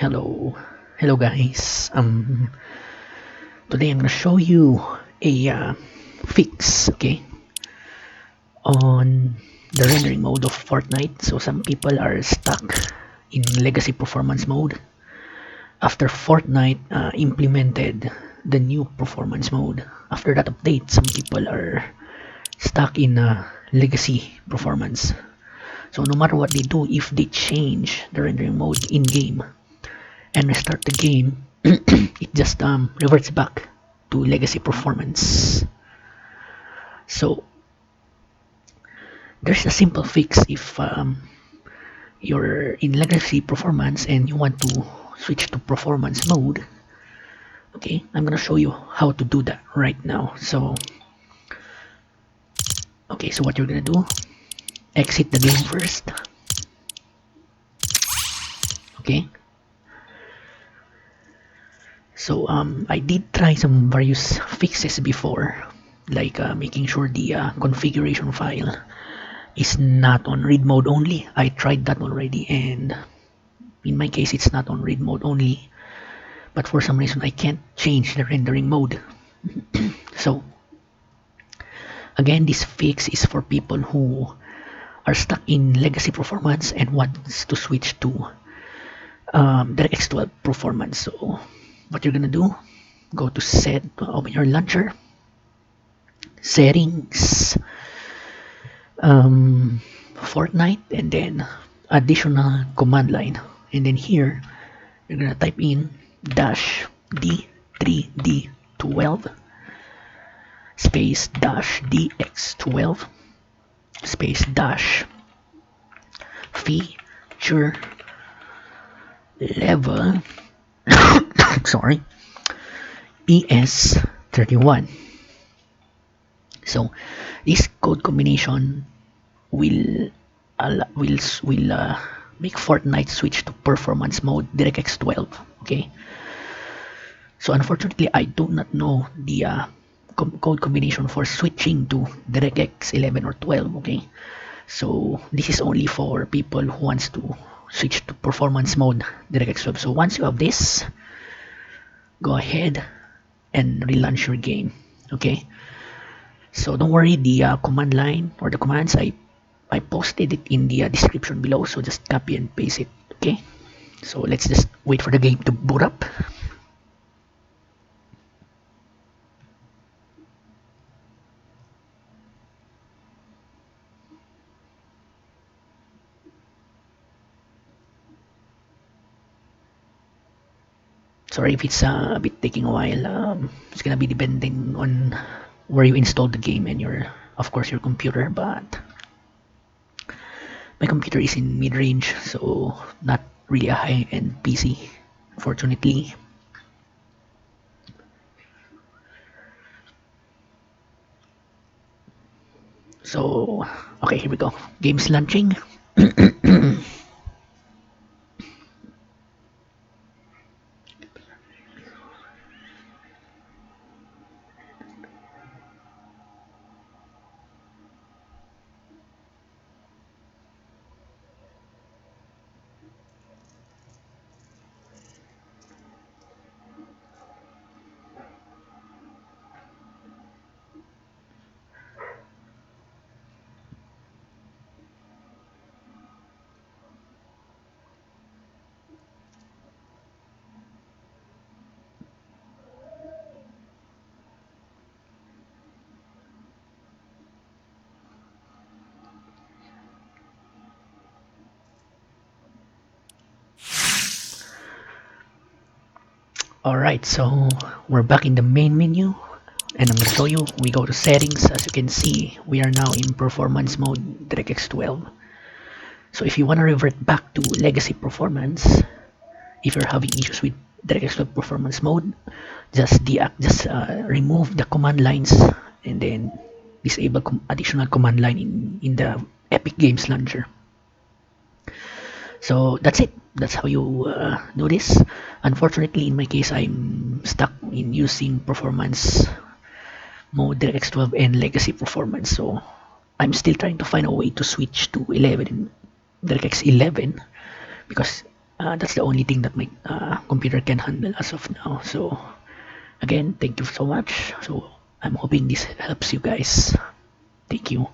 Hello guys. Today I'm gonna show you a fix, okay, on the rendering mode of Fortnite. So some people are stuck in legacy performance mode after Fortnite implemented the new performance mode. After that update, some people are stuck in legacy performance. So no matter what they do, if they change the rendering mode in game and restart the game, it just reverts back to legacy performance. So there's a simple fix if you're in legacy performance and you want to switch to performance mode. Okay, I'm gonna show you how to do that right now. So what you're gonna do, exit the game first. Okay, so I did try some various fixes before, like making sure the configuration file is not on read mode only. I tried that already, and in my case it's not on read mode only, but for some reason I can't change the rendering mode. So again, this fix is for people who are stuck in legacy performance and wants to switch to DirectX 12 performance. So what you're gonna do, go to open your launcher, settings, Fortnite, and then additional command line, and then here you're gonna type in dash D3D12 space dash DX12 space dash feature level sorry ES31. So this code combination will make Fortnite switch to performance mode DirectX 12. Okay, so unfortunately I do not know the code combination for switching to DirectX 11 or 12. Okay, so this is only for people who wants to switch to performance mode DirectX 12. So once you have this, go ahead and relaunch your game. Okay, so don't worry, the command line or the commands I posted it in the description below, so just copy and paste it. Okay, so let's just wait for the game to boot up. Sorry if it's a bit taking a while. It's gonna be depending on where you installed the game and of course your computer, but my computer is in mid-range, so not really a high-end PC, fortunately. So okay, here we go. Game's launching. Alright, so we're back in the main menu, and I'm going to show you. We go to settings. As you can see, we are now in performance mode DirectX 12. So if you want to revert back to legacy performance, if you're having issues with DirectX 12 performance mode, just remove the command lines and then disable additional command line in the Epic Games Launcher. So that's it. That's how you do this. Unfortunately, in my case, I'm stuck in using performance mode DirectX 12 and legacy performance. So I'm still trying to find a way to switch to 11 DirectX 11 because That's the only thing that my computer can handle as of now. So again, thank you so much. So I'm hoping this helps you guys. Thank you.